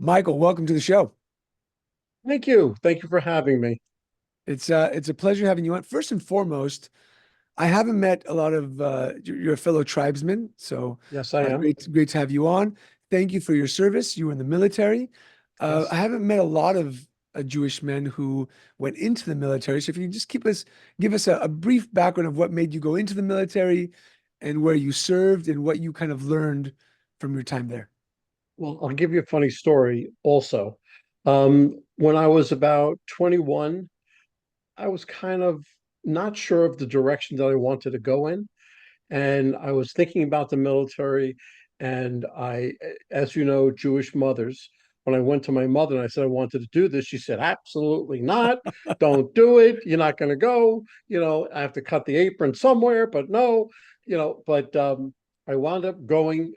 Michael, welcome to the show. Thank you. Thank you for having me. It's a pleasure having you on. First and foremost, I haven't met a lot of your fellow tribesmen, so Yes, I am. great to have you on. Thank you for your service. You were in the military. I Yes. haven't met a lot of Jewish men who went into the military. So if you can just give us a brief background of what made you go into the military and where you served and what you kind of learned from your time there. Well, I'll give you a funny story also. When I was about 21, I was kind of not sure of the direction that I wanted to go in. And I was thinking about the military. And as you know, Jewish mothers, when I went to my mother and I said I wanted to do this, she said, absolutely not. Don't do it. You're not going to go. I have to cut the apron somewhere, but no, but I wound up going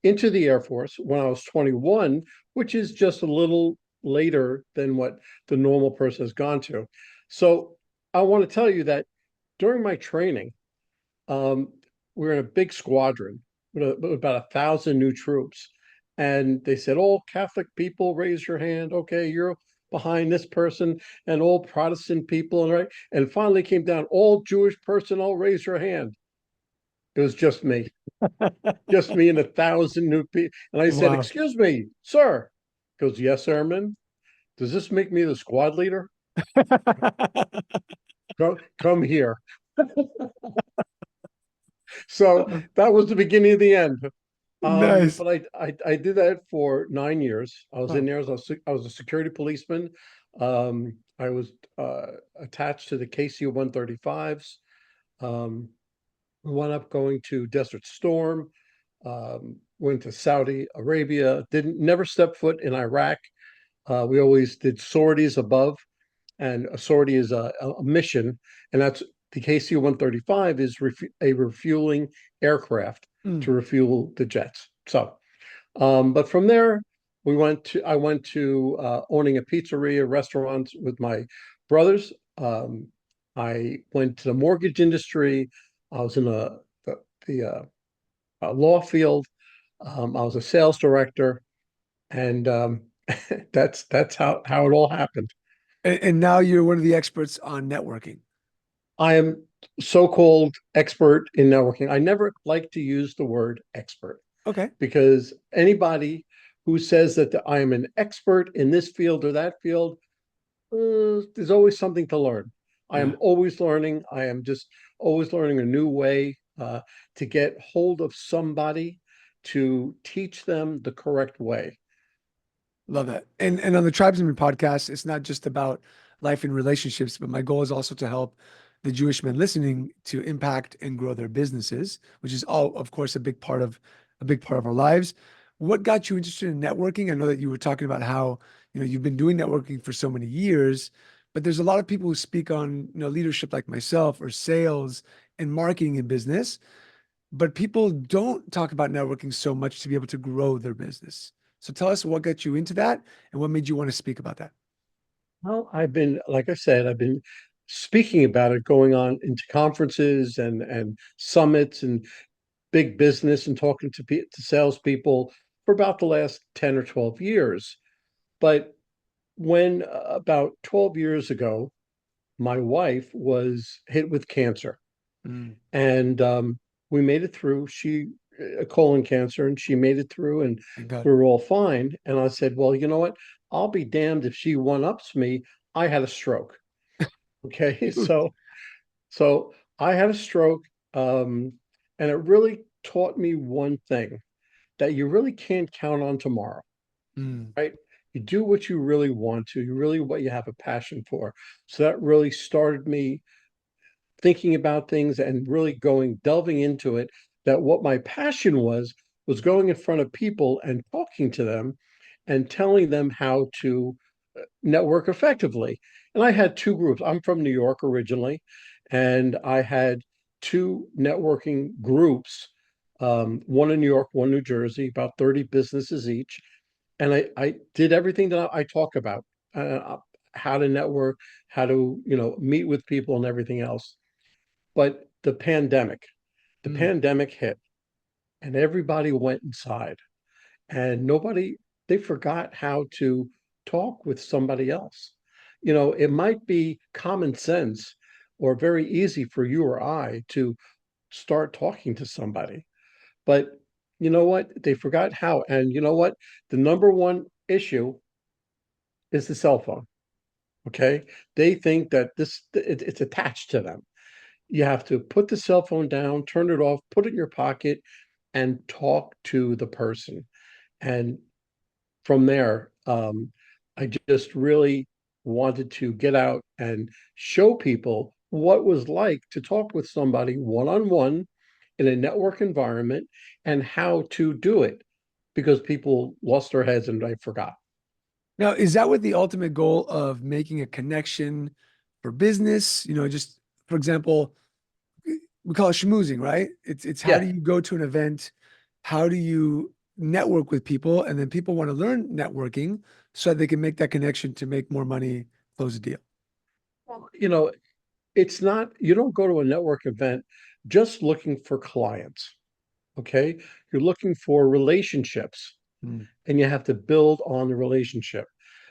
into the Air Force when I was 21, which is just a little later than what the normal person has gone to. So I want to tell you that during my training, um, we were in a big squadron with about 1,000 new troops. And they said, all Catholic people, raise your hand. Okay, you're behind this person, and all Protestant people, and right. And finally came down, all Jewish personnel, raise your hand. It was just me and 1,000 new people. And I said, Wow. excuse me, sir. He goes, yes, Airman. Does this make me the squad leader? Come here. So that was the beginning of the end. Nice. But I did that for 9 years. I was in Wow. there. I was a security policeman. I was attached to the KC 135s. We wound up going to Desert Storm. Went to Saudi Arabia. Didn't never stepped foot in Iraq. We always did sorties above, and a sortie is a mission, and that's the KC 135 is a refueling aircraft Mm. to refuel the jets. But from there, I went to owning a pizzeria, restaurant with my brothers. I went to the mortgage industry. I was in the law field. I was a sales director, and that's how it all happened. And now you're one of the experts on networking. I am so-called expert in networking. I never like to use the word expert Okay. because anybody who says that I am an expert in this field or that field, there's always something to learn. I Yeah. am always learning. I am just always learning a new way to get hold of somebody to teach them the correct way. Love that. And on the Tribesmen podcast, it's not just about life and relationships, but my goal is also to help the Jewish men listening to impact and grow their businesses, which is all, of course, a big part of our lives. What got you interested in networking? I know that you were talking about how, you've been doing networking for so many years, but there's a lot of people who speak on, leadership like myself or sales and marketing in business, but people don't talk about networking so much to be able to grow their business. So tell us what got you into that and what made you want to speak about that. Well, like I said, I've been speaking about it, going on into conferences and summits and big business and talking to salespeople for about the last 10 or 12 years. But when about 12 years ago, my wife was hit with cancer, Mm, and we made it through. She colon cancer, and she made it through, and thank God. we were all fine. And I said, well, you know what? I'll be damned if she one ups me. I had a stroke. Okay, so I had a stroke, and it really taught me one thing, that you really can't count on tomorrow, Mm, right? You do what you really want to, you really what you have a passion for. So that really started me thinking about things and really delving into it, that what my passion was going in front of people and talking to them and telling them how to network effectively. And I had two groups. I'm from New York originally, and I had two networking groups, one in New York, one New Jersey, about 30 businesses each. And I did everything that I talk about, how to network, how to, meet with people and everything else. But the mm, pandemic hit, and everybody went inside, and nobody. they forgot how to talk with somebody else. It might be common sense or very easy for you or I to start talking to somebody. But you know what? They forgot how. And you know what? The number one issue is the cell phone. Okay. They think that it's attached to them. You have to put the cell phone down, turn it off, put it in your pocket, and talk to the person. And from there, I just really wanted to get out and show people what it was like to talk with somebody one on one in a network environment and how to do it because people lost their heads and I forgot. Now, is that with the ultimate goal of making a connection for business? Just for example, we call it schmoozing, right? It's how do Yeah, you go to an event? How do you network with people? And then people want to learn networking so that they can make that connection to make more money, close a deal. well, it's not, you don't go to a network event just looking for clients. Okay. You're looking for relationships Mm. and you have to build on the relationship.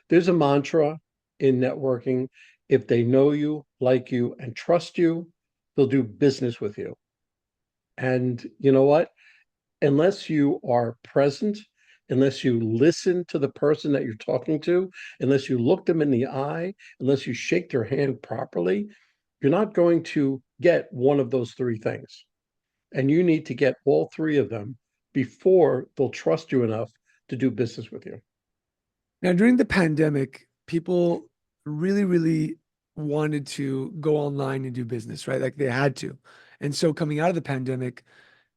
There's a mantra in networking. If they know you, like you, and trust you, they'll do business with you. And you know what? Unless you are present, unless you listen to the person that you're talking to, unless you look them in the eye, unless you shake their hand properly, you're not going to get one of those three things. And you need to get all three of them before they'll trust you enough to do business with you. Now, during the pandemic, people really, really wanted to go online and do business, right? Like they had to. And so coming out of the pandemic,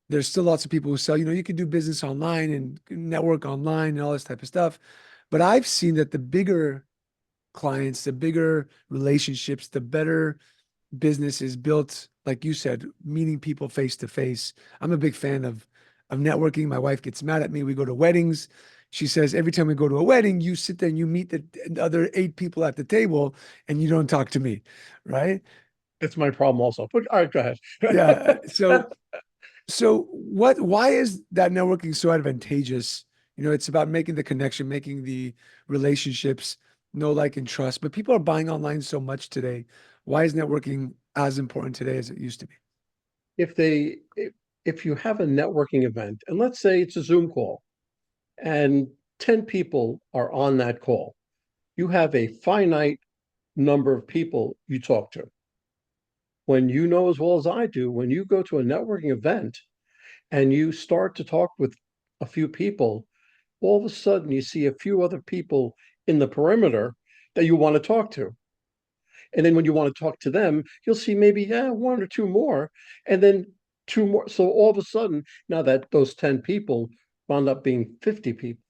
there's still lots of people who sell, you can do business online and network online and all this type of stuff. But I've seen that the bigger clients, the bigger relationships, the better business is built, like you said, meeting people face to face. I'm a big fan of networking. My wife gets mad at me. We go to weddings. She says every time we go to a wedding, you sit there and you meet the other 8 people at the table and you don't talk to me, right? It's my problem also. But all right, go ahead. Yeah. So why is that networking so advantageous? It's about making the connection, making the relationships, know, like, and trust. But people are buying online so much today. Why is networking as important today as it used to be? if they if you have a networking event, and let's say it's a Zoom call, and 10 people are on that call, you have a finite number of people you talk to. When you know as well as I do, when you go to a networking event and you start to talk with a few people, all of a sudden you see a few other people in the perimeter that you want to talk to. And then when you want to talk to them, you'll see maybe, yeah, one or two more, and then two more. So all of a sudden, now that those 10 people wound up being 50 people.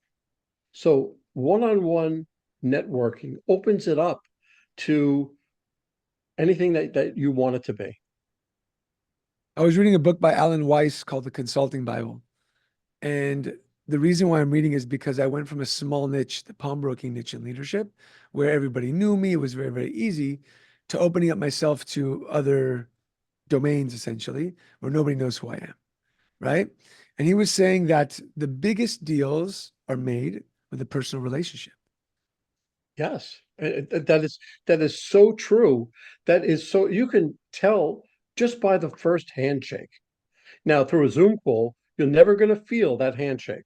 So one on one networking opens it up to anything that you want it to be. I was reading a book by Alan Weiss called The Consulting Bible. And the reason why I'm reading is because I went from a small niche, the pawnbroking niche in leadership, where everybody knew me. It was very, very easy to opening up myself to other domains, essentially, where nobody knows who I am. Right. And he was saying that the biggest deals are made with a personal relationship. Yes, that is so true. That is so you can tell just by the first handshake. Now, through a Zoom call, you're never going to feel that handshake.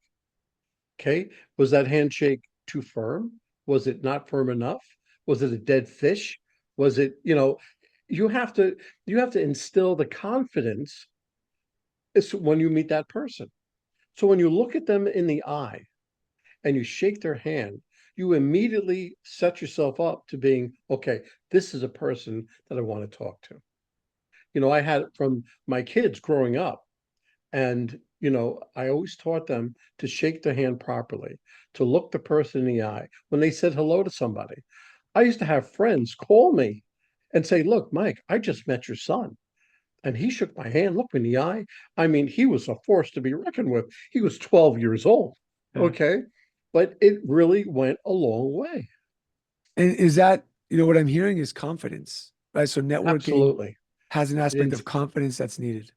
Okay. Was that handshake too firm? Was it not firm enough? Was it a dead fish? Was it, you have to you have to instill the confidence when you meet that person. So when you look at them in the eye and you shake their hand, you immediately set yourself up to being, okay, this is a person that I want to talk to. I had it from my kids growing up. And, I always taught them to shake the hand properly, to look the person in the eye when they said hello to somebody. I used to have friends call me and say, look, Mike, I just met your son. And he shook my hand, looked me in the eye. I mean, he was a force to be reckoned with. He was 12 years old. Yeah. Okay. But it really went a long way. And is that, what I'm hearing is confidence, right? So networking Absolutely. has an It, aspect ins- of confidence that's needed.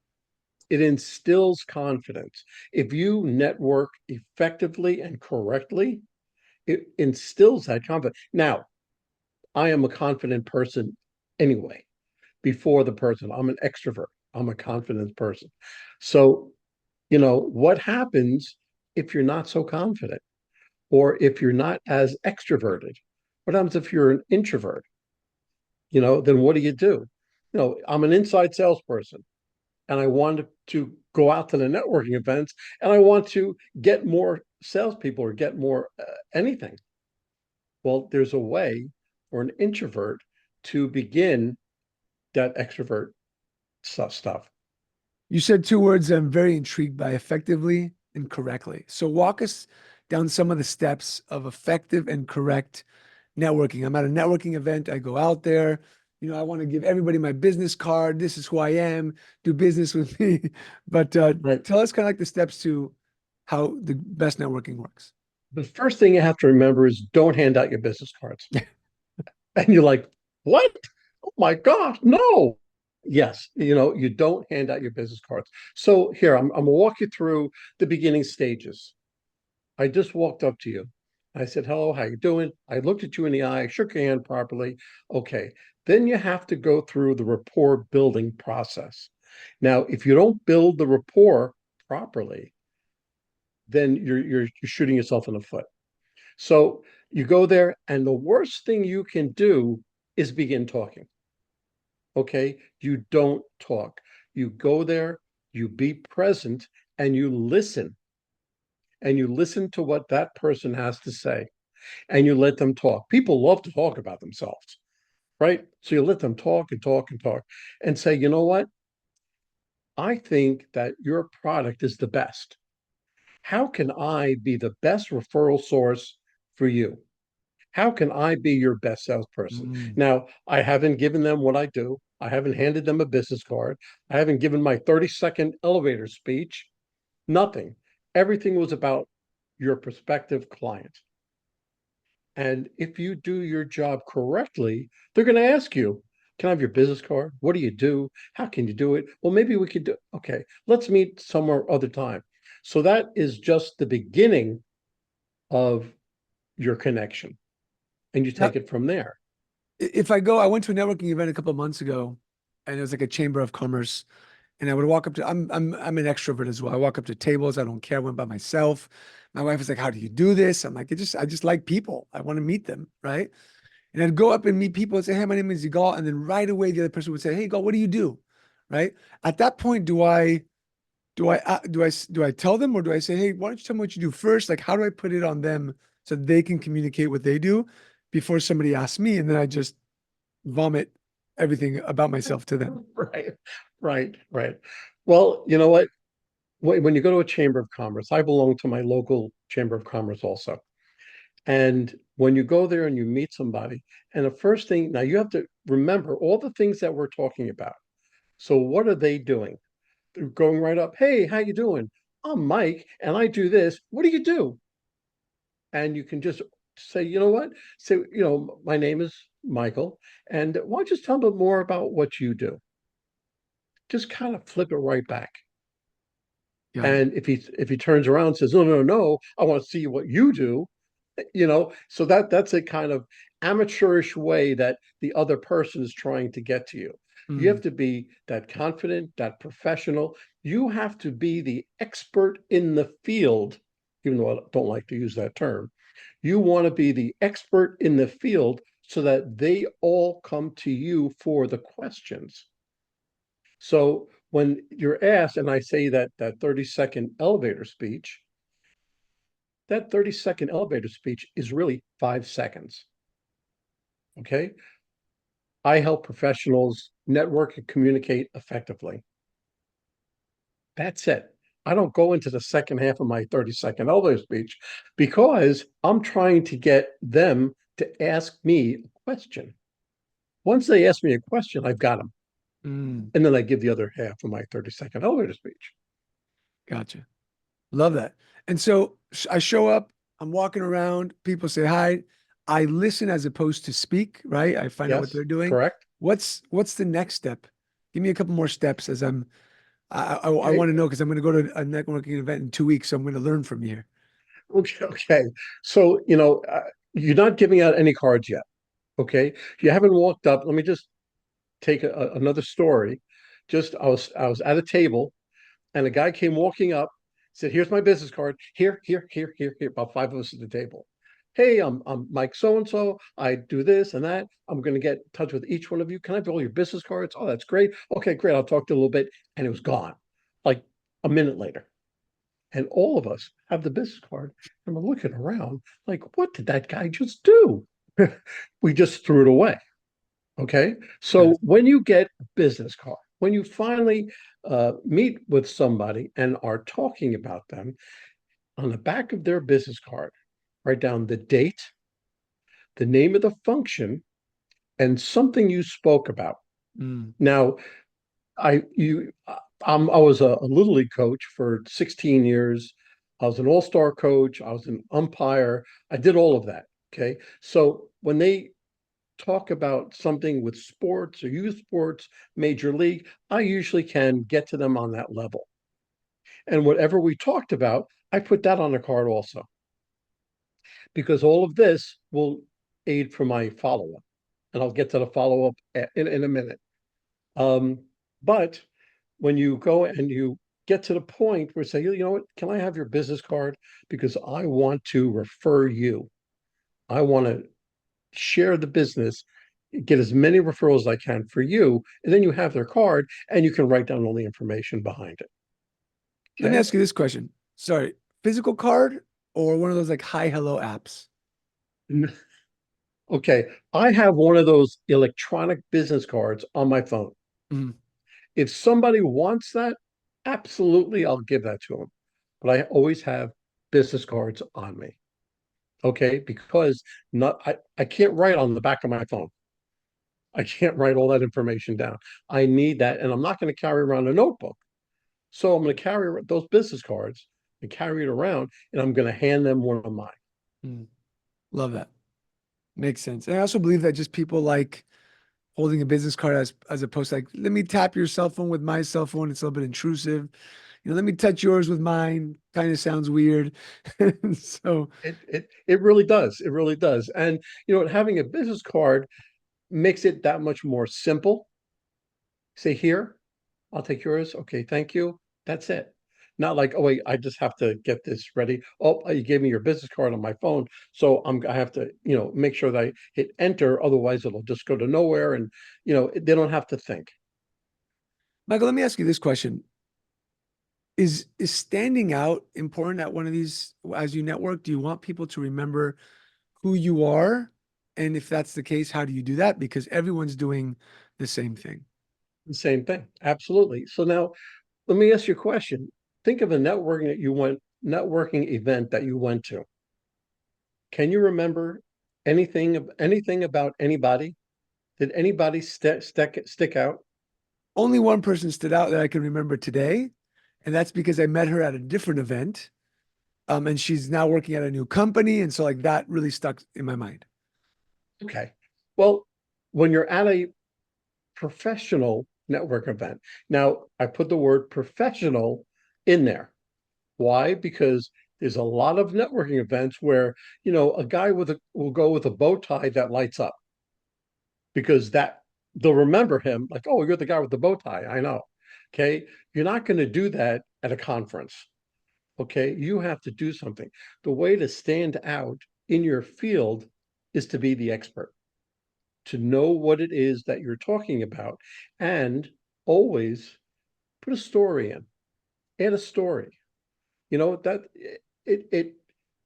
it instills confidence. If you network effectively and correctly, it instills that confidence. Now, I am a confident person anyway, before the person. I'm an extrovert. I'm a confident person. So, what happens if you're not so confident or if you're not as extroverted? What happens if you're an introvert? Then what do? I'm an inside salesperson and I want to go out to the networking events and I want to get more salespeople or get more anything. Well, there's a way for an introvert to begin that extrovert stuff. You said two words I'm very intrigued by: effectively and correctly. So walk us down some of the steps of effective and correct networking. I'm at a networking event. I go out there. I want to give everybody my business card. This is who I am. Do business with me. But Right. tell us kind of like the steps to how the best networking works. The first thing you have to remember is don't hand out your business cards. And you're like, what? Oh my God, no. Yes, you don't hand out your business cards. So here, I'm gonna walk you through the beginning stages. I just walked up to you. I said, hello, how you doing? I looked at you in the eye, shook your hand properly. Okay. Then you have to go through the rapport building process. Now, if you don't build the rapport properly, then you're shooting yourself in the foot. So you go there, and the worst thing you can do is begin talking. Okay. You don't talk. You go there, you be present, and you listen. And you listen to what that person has to say, and you let them talk. People love to talk about themselves, right? So you let them talk and talk and talk and say, you know what? I think that your product is the best. How can I be the best referral source for you? How can I be your best salesperson? Mm. Now, I haven't given them what I do. I haven't handed them a business card. I haven't given my 30-second elevator speech. Nothing. Everything was about your prospective client. And if you do your job correctly, they're going to ask you, can I have your business card? What do you do? How can you do it? Well, maybe we could do, okay, let's meet somewhere other time. So that is just the beginning of your connection, and you Now, take it from there. if I went to a networking event a couple of months ago, and it was like a chamber of commerce, and I would walk up to, I'm an extrovert as well. I walk up to tables. I don't care. I went by myself. My wife was like, "How do you do this?" I'm like, I just like people. I want to meet them, right? And I'd go up and meet people and say, "Hey, my name is Yigal," and then right away the other person would say, "Hey, Yigal, what do you do?" Right? At that point, do I tell them, or do I say, "Hey, why don't you tell me what you do first?" Like, how do I put it on them so they can communicate what they do before somebody asks me, and then I just vomit everything about myself to them. Right, right. Well, you know what? When you go to a chamber of commerce, I belong to my local chamber of commerce also. And when you go there and you meet somebody, and the first thing, now you have to remember all the things that we're talking about. So what are they doing? They're going right up, hey, how you doing? I'm Mike, and I do this. What do you do? And you can just say, you know what? Say, my name is Michael, and why don't you just tell them more about what you do? Just kind of flip it right back. Got it. And if he turns around and says, no, no, no, I want to see what you do, so that's a kind of amateurish way that the other person is trying to get to you. You Mm. have to be that confident, that professional. You have to be the expert in the field, even though I don't like to use that term. You want to be the expert in the field so that they all come to you for the questions. So when you're asked, and I say that 30-second elevator speech, that 30-second elevator speech is really 5 seconds. Okay. I help professionals network and communicate effectively. That's it. I don't go into the second half of my 30-second elevator speech because I'm trying to get them to ask me a question. Once they ask me a question, I've got them. Mm. And then I give the other half of my 30-second elevator speech. Gotcha. Love that. And so I show up, I'm walking around, people say hi. I listen as opposed to speak, right? I find out what Yes, they're doing. correct. What's the next step? Give me a couple more steps as I Okay. want to know because I'm going to go to a networking event in 2 weeks, so I'm going to learn from you here. Okay, okay. So, you're not giving out any cards yet. Okay. You haven't walked up. Let me just take another story. Just I was at a table and a guy came walking up, said, "Here's my business card. Here, here, here, here, here." About five of us at the table. "Hey, I'm Mike so and so. I do this and that. I'm going to get in touch with each one of you. Can I have all your business cards?" "Oh, that's great. Okay, great. I'll talk to you a little bit." And it was gone, like a minute later. And all of us have the business card, and we're looking around like, what did that guy just do? We just threw it away. Okay. Yes. So when you get a business card, when you finally meet with somebody and are talking about them, on the back of their business card, write down the date, the name of the function, and something you spoke about. Mm. Now, I was a little league coach for 16 years. I was an all-star coach. I was an umpire. I did all of that. Okay. So when they talk about something with sports or youth sports, major league, I usually can get to them on that level. And whatever we talked about, I put that on a card also, because all of this will aid for my follow-up. And I'll get to the follow-up in a minute. Um, but when you go and you get to the point where say, you know what, can I have your business card? Because I want to refer you. I want to share the business, get as many referrals as I can for you, and then you have their card and you can write down all the information behind it. Let me Okay. ask you this question. Sorry, physical card or one of those like hi hello apps? Okay. I have one of those electronic business cards on my phone. Mm. If somebody wants that, absolutely, I'll give that to them. But I always have business cards on me. Okay. Because I can't write on the back of my phone. I can't write all that information down. I need that. And I'm not going to carry around a notebook. So I'm going to carry those business cards and carry it around, and I'm going to hand them one of mine. Mm. Love that. Makes sense. And I also believe that just people like holding a business card as opposed to like, let me tap your cell phone with my cell phone. It's a little bit intrusive. Let me touch yours with mine. Kind of sounds weird. So It really does. It really does. And having a business card makes it that much more simple. Say here, I'll take yours. Okay, thank you. That's it. Not like, oh wait, I just have to get this ready. Oh, you gave me your business card on my phone, so I have to, make sure that I hit enter. Otherwise, it'll just go to nowhere, and they don't have to think. Michael, let me ask you this question. Is standing out important at one of these as you network? Do you want people to remember who you are? And if that's the case, how do you do that? Because everyone's doing the same thing. The same thing. Absolutely. So now let me ask you a question. Think of a networking event that you went to. Can you remember anything about anybody? Did anybody stick out? Only one person stood out that I can remember today, and that's because I met her at a different event. And she's now working at a new company. And so like that really stuck in my mind. Okay. Well, when you're at a professional network event, now I put the word professional in there. Why? Because there's a lot of networking events where, a guy will go with a bow tie that lights up, because that they'll remember him like, oh, you're the guy with the bow tie. I know. Okay. You're not going to do that at a conference. Okay. You have to do something. The way to stand out in your field is to be the expert, to know what it is that you're talking about, and always put a story in, add a story. That it it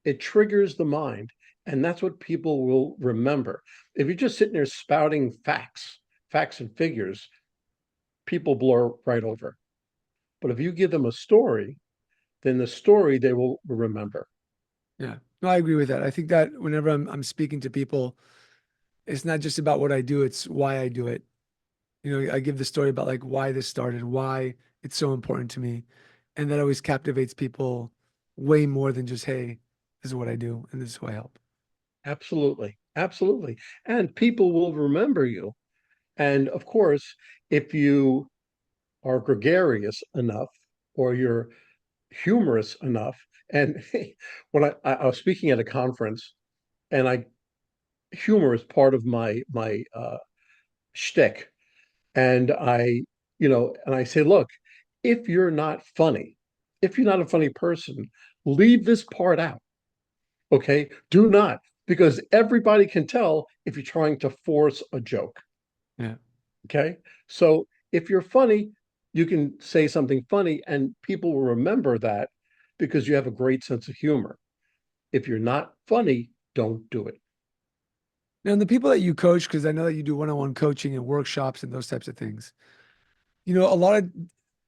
it triggers the mind, and that's what people will remember. If you're just sitting there spouting facts and figures, people blur right over. But if you give them a story, then the story they will remember. Yeah. No, I agree with that. I think that whenever I'm speaking to people, it's not just about what I do, it's why I do it. I give the story about like why this started, why it's so important to me. And that always captivates people way more than just, hey, this is what I do and this is who I help. Absolutely, absolutely. And people will remember you. And of course, if you are gregarious enough, or you're humorous enough. And when I was speaking at a conference, and I humor is part of my shtick. And I say, look, if you're not funny, if you're not a funny person, leave this part out. Okay. Do not, because everybody can tell if you're trying to force a joke. Yeah. Okay. So if you're funny, you can say something funny and people will remember that because you have a great sense of humor. If you're not funny, don't do it. Now, the people that you coach, because I know that you do one-on-one coaching and workshops and those types of things, you know, a lot of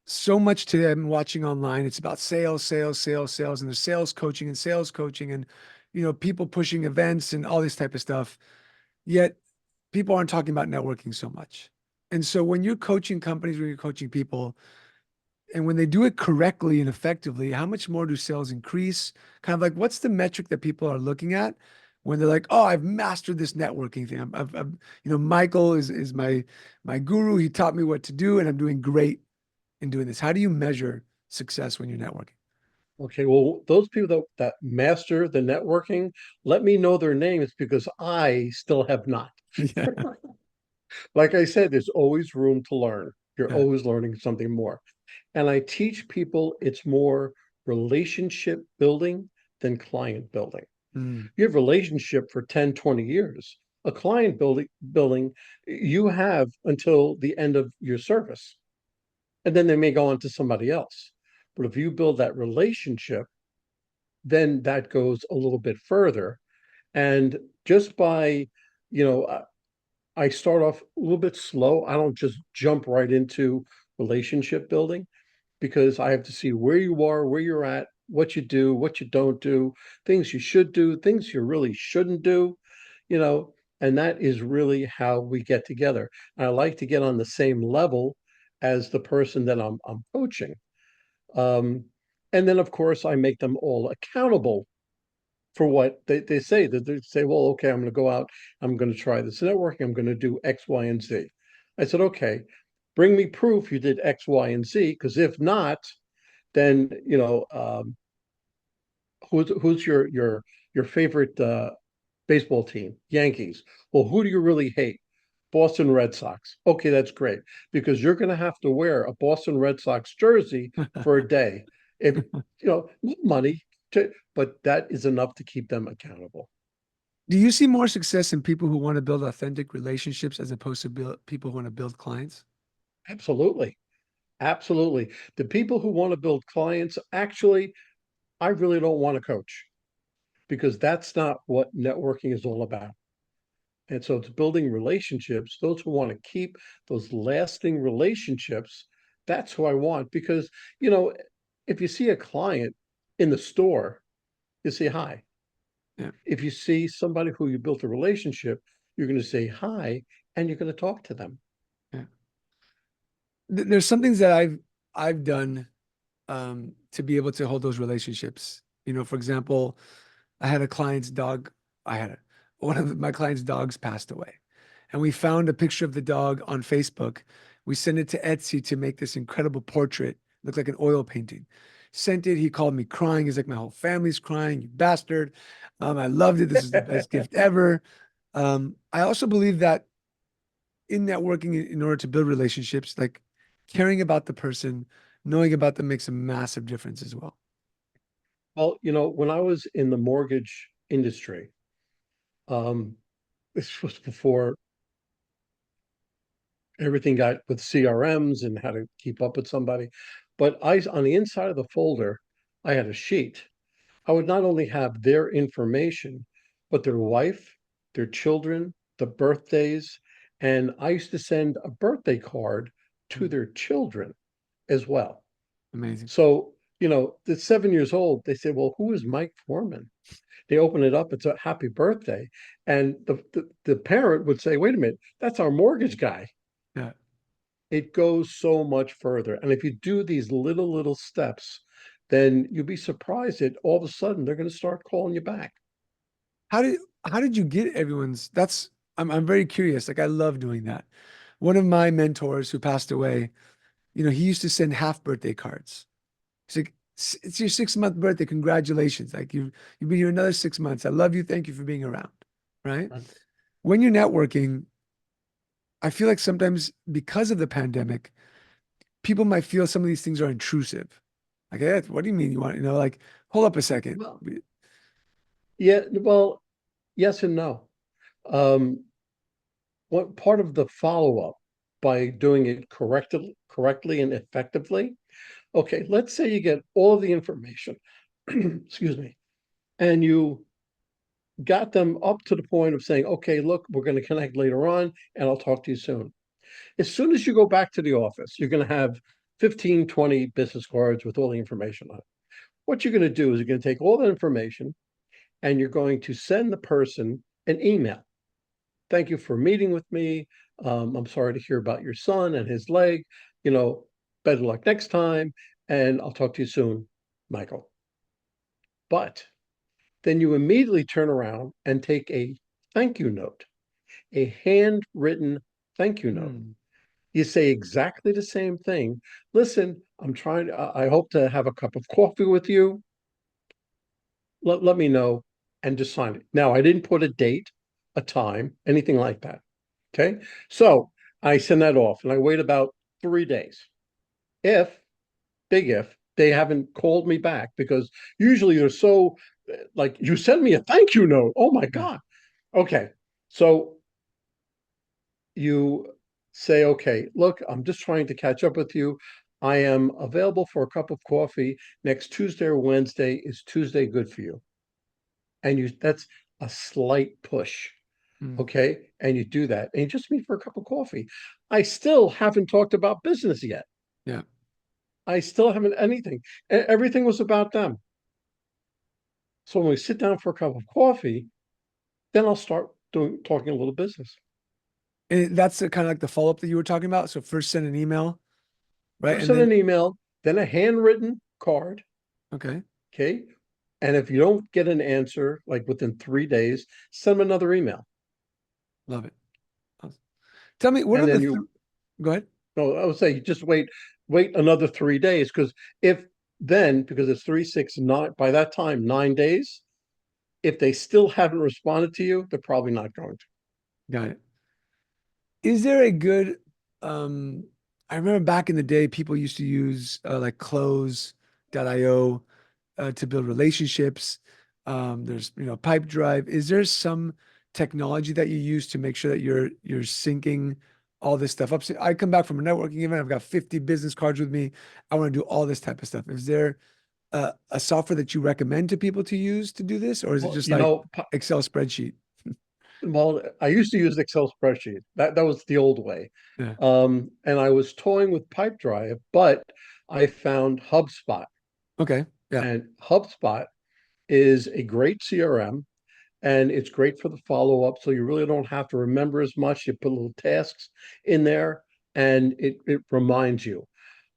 so much today I'm watching online, it's about sales, sales, sales, sales, and there's sales coaching and, you know, people pushing events and all this type of stuff. Yet people aren't talking about networking so much. And so when you're coaching companies, when you're coaching people, and when they do it correctly and effectively, how much more do sales increase? Kind of like, what's the metric that people are looking at when they're like, "Oh, I've mastered this networking thing. You know, Michael is my guru. He taught me what to do, and I'm doing great in doing this." How do you measure success when you're networking? Okay, well, those people that master the networking, let me know their names because I still have not. Yeah, Like I said, there's always room to learn. You're yeah, always learning something more. And I teach people it's more relationship building than client building. mm, You have relationship for 10, 20 years. A client building, you have until the end of your service. And then they may go on to somebody else. But if you build that relationship, then that goes a little bit further. And just by, you know, I start off a little bit slow. I don't just jump right into relationship building because I have to see where you are, where you're at, what you do, what you don't do, things you should do, things you really shouldn't do, you know, and that is really how we get together. And I like to get on the same level as the person that I'm coaching. Um, and then, of course, I make them all accountable for what they say. That they say, well, okay, I'm going to go out, I'm going to try this networking, I'm going to do X, Y, and Z. I said, okay, bring me proof you did X, Y, and Z, because if not, then who's your favorite baseball team? Yankees. Well, who do you really hate? Boston Red Sox. Okay, that's great because you're going to have to wear a Boston Red Sox jersey for a day. If no money to, but that is enough to keep them accountable. Do you see more success in people who want to build authentic relationships as opposed to people who want to build clients? Absolutely. Absolutely. The people who want to build clients, actually, I really don't want to coach because that's not what networking is all about. And so it's building relationships. Those who want to keep those lasting relationships, that's who I want. Because, you know, if you see a client in the store, you say hi. Yeah, If you see somebody who you built a relationship, you're going to say hi and you're going to talk to them. yeah. There's some things that I've done to be able to hold those relationships. You know, for example, I had a client's dog. I had a, one of my client's dogs passed away, and we found a picture of the dog on Facebook. We sent it to Etsy to make this incredible portrait, look like an oil painting. Sent it. He called me crying. He's like, "My whole family's crying, you bastard." I loved it. This is the best gift ever. I also believe that in networking, in order to build relationships, like caring about the person, knowing about them makes a massive difference as well. Well, when I was in the mortgage industry, um, this was before everything got with CRMs and how to keep up with somebody. But on the inside of the folder, I had a sheet. I would not only have their information, but their wife, their children, the birthdays, and I used to send a birthday card to Mm, their children as well. amazing. So, the 7 years old, they say, well, who is Mike Forman? They open it up, it's a happy birthday. And the parent would say, wait a minute, that's our mortgage guy. Yeah. It goes so much further. And if you do these little steps, then you'll be surprised that all of a sudden they're going to start calling you back. How did you get everyone's I'm very curious. Like I love doing that. One of my mentors who passed away, you know, he used to send half birthday cards. He's like, It's your 6 month birthday. Congratulations. Like you've been here another 6 months. I love you. Thank you for being around. Right. Right. When you're networking, I feel like sometimes because of the pandemic, people might feel some of these things are intrusive. Like, what do you mean you want, like, hold up a second. Well, yeah, well, yes and no. Um, what part of the follow-up by doing it correctly and effectively? Okay, let's say you get all of the information, excuse me, and you got them up to the point of saying, okay, look, we're going to connect later on and I'll talk to you soon. As soon as you go back to the office, you're going to have 15, 20 business cards with all the information on it. What you're going to do is you're going to take all that information and you're going to send the person an email. Thank you for meeting with me. I'm sorry to hear about your son and his leg. You know, better luck next time. And I'll talk to you soon, Michael. But then you immediately turn around and take a thank you note, a handwritten thank you note. Hmm. You say exactly the same thing. Listen, I hope to have a cup of coffee with you. Let me know and just sign it. Now, I didn't put a date, a time, anything like that. Okay. So I send that off and I wait about 3 days. If, big if, they haven't called me back because usually they're so like, you send me a thank you note. Oh my Yeah. God. Okay. So you say, okay, look, I'm just trying to catch up with you. I am available for a cup of coffee next Tuesday or Wednesday. Is Tuesday good for you? And that's a slight push. Hmm. Okay. And you do that and you just meet for a cup of coffee. I still haven't talked about business yet. Yeah. I still haven't anything. Everything was about them. So when we sit down for a cup of coffee, then I'll start talking a little business. And that's the kind of like the follow up that you were talking about. So first send an email, right? First And send then, an email, then a handwritten card. okay, Okay. And if you don't get an answer like within 3 days, send them another email. love it. Awesome. Tell me, what are And the, then you, go ahead. no, I would say just wait another 3 days because if then, because it's 3, 6, 9, by that time, 9 days, if they still haven't responded to you, they're probably not going to. Got it. Is there a good, um, I remember back in the day, people used to use like close.io to build relationships. There's, Pipe Drive. Is there some technology that you use to make sure that you're syncing all this stuff up? So I come back from a networking event, I've got 50 business cards with me. I want to do all this type of stuff. Is there a software that you recommend to people to use to do this, or is it Well, just like Excel spreadsheet? I used to use Excel spreadsheet. That was the old way. Yeah. And I was toying with Pipedrive, but I found HubSpot. Okay. Yeah. And HubSpot is a great CRM and it's great for the follow up. So you really don't have to remember as much. You put little tasks in there and it reminds you.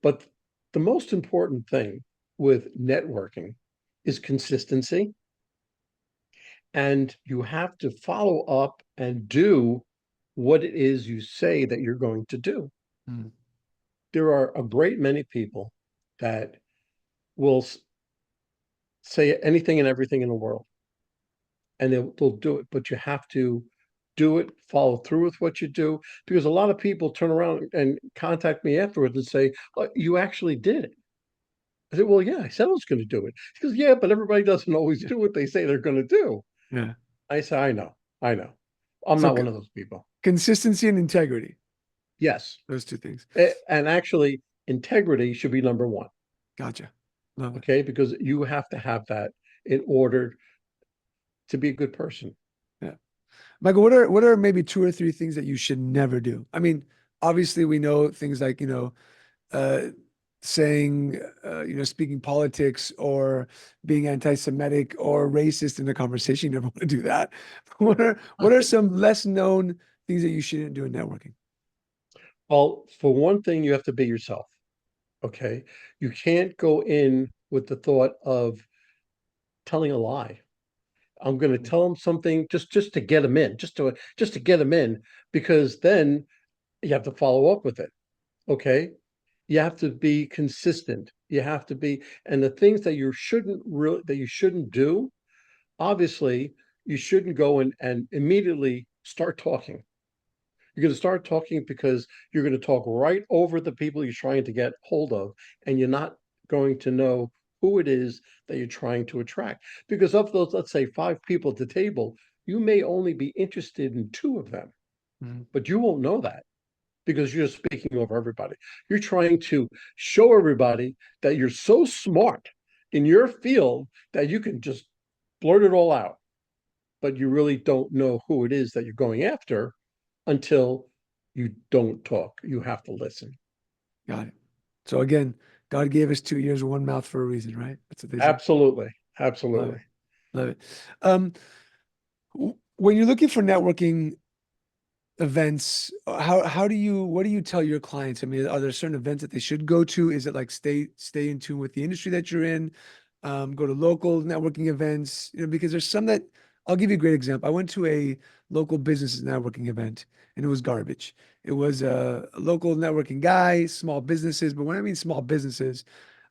But the most important thing with networking is consistency. And you have to follow up and do what it is you say that you're going to do. Mm. There are a great many people that will say anything and everything in the world and they'll do it, but you have to do it, follow through with what you do, because a lot of people turn around and contact me afterwards and say, oh, you actually did it. I said, well, yeah, I said I was going to do it. She goes, yeah, but everybody doesn't always do what they say they're going to do. Yeah. I said, I know. I'm So not one of those people. consistency and integrity, Yes. those two things. And actually, integrity should be number one. Gotcha. Love it. Okay. Because you have to have that in order to be a good person. Yeah. Michael, what are maybe two or three things that you should never do? I mean, obviously we know things like, uh, saying, speaking politics or being anti-Semitic or racist in a conversation. You never want to do that. What are some less known things that you shouldn't do in networking? Well, for one thing, you have to be yourself. Okay. You can't go in with the thought of telling a lie. I'm going to tell them something just to get them in, just to get them in, because then you have to follow up with it. Okay. You have to be consistent. You have to be, and the things that you shouldn't do, obviously, you shouldn't go and immediately start talking. You're going to start talking because you're going to talk right over the people you're trying to get hold of, and you're not going to know who it is that you're trying to attract. Because of those, let's say, five people at the table, you may only be interested in two of them, Mhm. but you won't know that because you're speaking over everybody. You're trying to show everybody that you're so smart in your field that you can just blurt it all out, but you really don't know who it is that you're going after until you don't talk. You have to listen. Got it. So again, God gave us 2 ears and one mouth for a reason, right? That's what they say. Absolutely. Love Absolutely. it. Love it. Um, when you're looking for networking events, how do you what do you tell your clients? I mean, are there certain events that they should go to? Is it like stay in tune with the industry that you're in? Go to local networking events, because there's some that I'll give you a great example. I went to a local business networking event and it was garbage. It was a local networking guy, small businesses, but when I mean small businesses,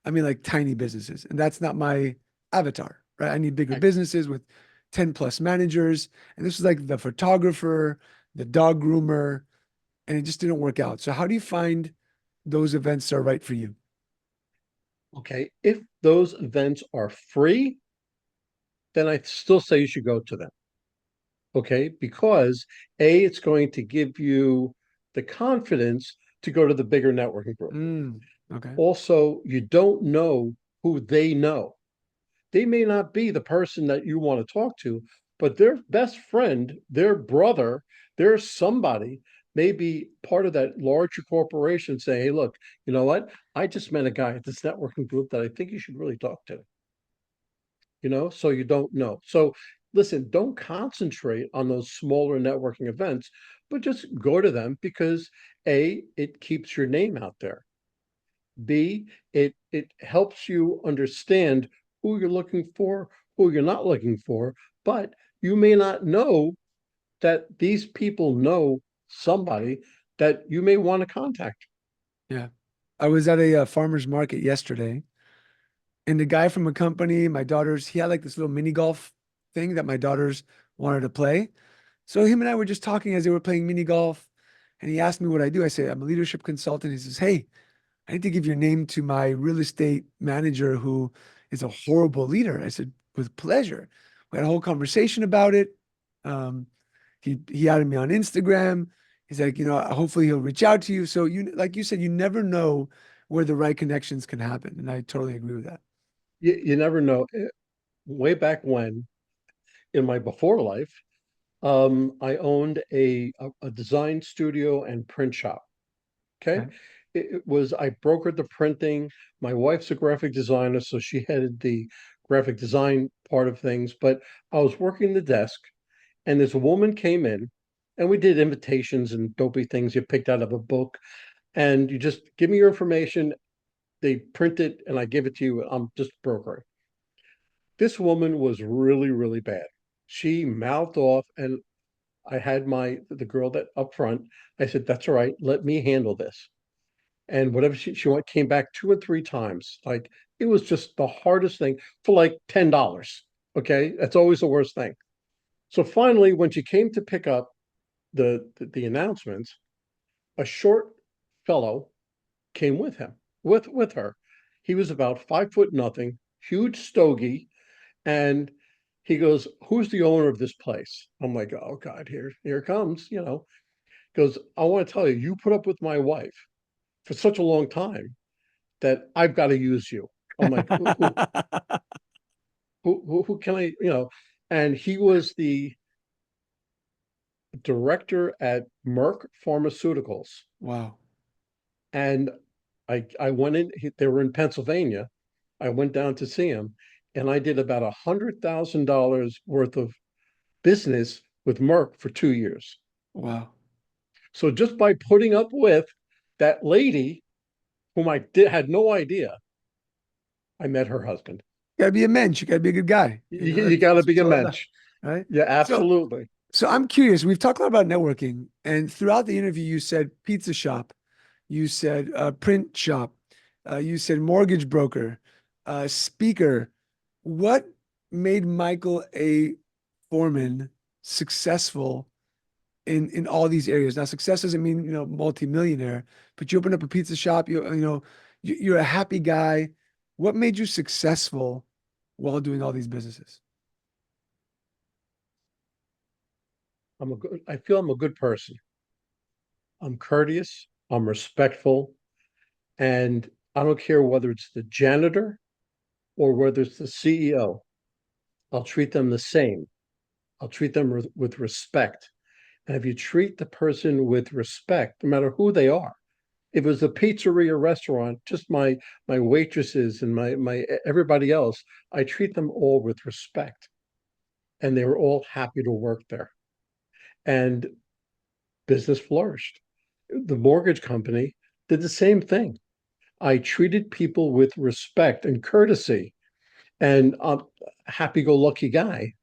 I mean like tiny businesses, and that's not my avatar, right? I need bigger Right. businesses with 10 plus managers, and this was like the photographer, the dog groomer, and it just didn't work out. So how do you find those events are right for you? Okay. If those events are free, then I still say you should go to them. Okay. Because it's going to give you the confidence to go to the bigger networking group. Okay. Also, you don't know who they know. They may not be the person that you want to talk to, but their best friend, their brother, their somebody may be part of that larger corporation saying, hey, look, you know what? I just met a guy at this networking group that I think you should really talk to, so you don't know. So listen, don't concentrate on those smaller networking events, but just go to them because it keeps your name out there. B, it helps you understand who you're looking for, who you're not looking for, but you may not know that these people know somebody that you may want to contact. Yeah. I was at a farmer's market yesterday, and the guy from a company, my daughter's, he had like this little mini golf thing that my daughters wanted to play. So him and I were just talking as they were playing mini golf, and he asked me what I do. I said, I'm a leadership consultant. He says, hey, I need to give your name to my real estate manager who is a horrible leader. I said, with pleasure. We had a whole conversation about it. Um, he added me on Instagram. He's like, hopefully he'll reach out to you. So like you said, you never know where the right connections can happen. And I totally agree with that. You never know. Way back when, in my before life, I owned a design studio and print shop. Okay. Okay. It was, I brokered the printing. My wife's a graphic designer, so she headed the graphic design part of things. But I was working the desk, and this woman came in, and we did invitations and dopey things you picked out of a book. And you just give me your information, they print it, and I give it to you. I'm just brokering. This woman was really, really bad. She mouthed off, and I had the girl that up front. I said, "That's all right. Let me handle this." And whatever she came back two or three times. Like it was just the hardest thing for like $10. Okay, that's always the worst thing. So finally, when she came to pick up the announcements, a short fellow came with him with her. He was about 5 foot nothing, huge stogie, and he goes, "Who's the owner of this place?" I'm like, "Oh God, here it comes." Goes, "I want to tell you, you put up with my wife for such a long time that I've got to use you." I'm like, who can I, And he was the director at Merck Pharmaceuticals. Wow. And I went in, they were in Pennsylvania. I went down to see him, and I did about $100,000 worth of business with Merck for 2 years. Wow. So just by putting up with that lady whom had no idea, I met her husband. You gotta be a mensch. You gotta be a good guy. You got to That's what be it's a all about, mensch. right? Yeah, So, absolutely. so I'm curious. We've talked a lot about networking, and throughout the interview, you said pizza shop, you said print shop. You said mortgage broker, speaker. What made Michael A. Forman successful in all these areas? Now, success doesn't mean, multimillionaire, but you open up a pizza shop, you're a happy guy. What made you successful while doing all these businesses? I feel I'm a good person. I'm courteous, I'm respectful, and I don't care whether it's the janitor or whether it's the CEO. I'll treat them the same. I'll treat them with respect. And if you treat the person with respect, no matter who they are, if it was a pizzeria restaurant, just my waitresses and my everybody else, I treat them all with respect. And they were all happy to work there. And business flourished. The mortgage company did the same thing. I treated people with respect and courtesy, and I'm a happy-go-lucky guy.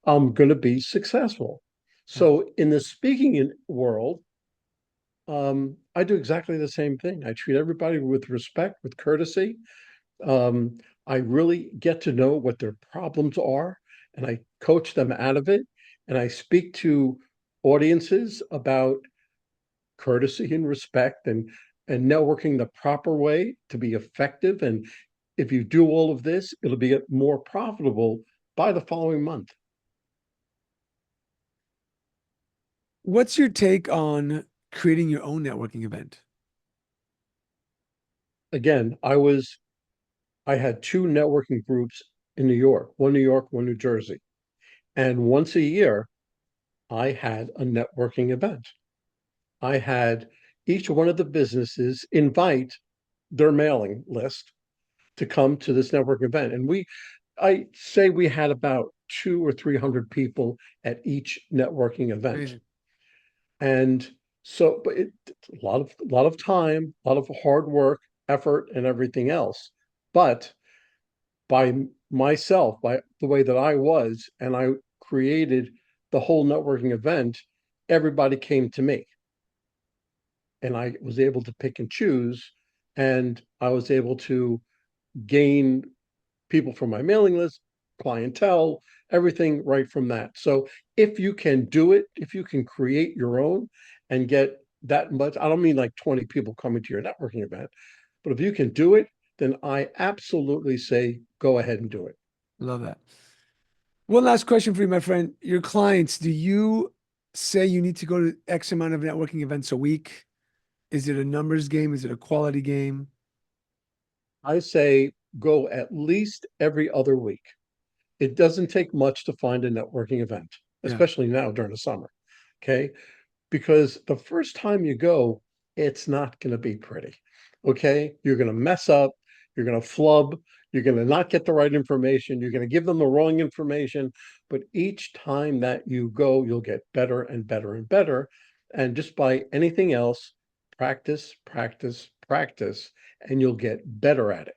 I'm going to be successful. Yeah. So in the speaking world, I do exactly the same thing. I treat everybody with respect, with courtesy. Um, I really get to know what their problems are, and I coach them out of it. And I speak to audiences about courtesy and respect and networking the proper way to be effective. And if you do all of this, it'll be more profitable by the following month. What's your take on creating your own networking event? Again, I had two networking groups in New York, one New Jersey. And once a year, I had a networking event. I had each one of the businesses invite their mailing list to come to this networking event. And I say we had about 200 or 300 people at each networking event. Amazing. And so, but a lot of time, a lot of hard work, effort, and everything else. But by myself, by the way that I was, and I created the whole networking event, everybody came to me. And I was able to pick and choose, and I was able to gain people from my mailing list, clientele, everything right from that. So if you can do it, if you can create your own and get that much, I don't mean like 20 people coming to your networking event, but if you can do it, then I absolutely say go ahead and do it. Love that. One last question for you, my friend. Your clients, do you say you need to go to X amount of networking events a week? Is it a numbers game? Is it a quality game? I say go at least every other week. It doesn't take much to find a networking event, Yeah. especially now during the summer. Okay. Because the first time you go, it's not going to be pretty. Okay. You're going to mess up. You're going to flub. You're going to not get the right information. You're going to give them the wrong information. But each time that you go, you'll get better and better and better. And just by anything else, practice, practice, practice, and you'll get better at it.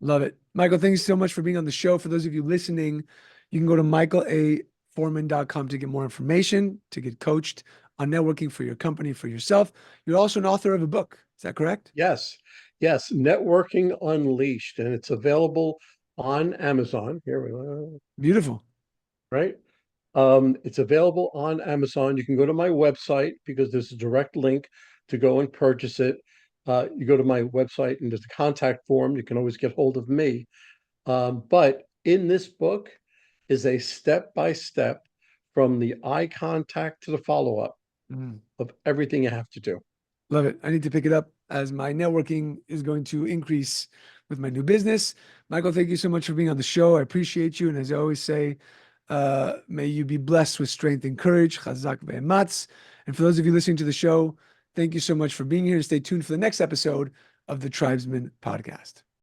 Love it. Michael, thank you so much for being on the show. For those of you listening, you can go to michaelaforman.com to get more information, to get coached on networking for your company, for yourself. You're also an author of a book. Is that correct? Yes, yes, Networking Unleashed, and it's available on Amazon. Here we go, Beautiful. right? It's available on Amazon. You can go to my website because there's a direct link to go and purchase it. You go to my website and there's a contact form. You can always get hold of me. But in this book is a step by step from the eye contact to the follow up Mm. of everything you have to do. Love it. I need to pick it up as my networking is going to increase with my new business. Michael, thank you so much for being on the show. I appreciate you. And as I always say, may you be blessed with strength and courage. Chazak ve'ematz. And for those of you listening to the show, thank you so much for being here. And stay tuned for the next episode of the Tribesmen Podcast.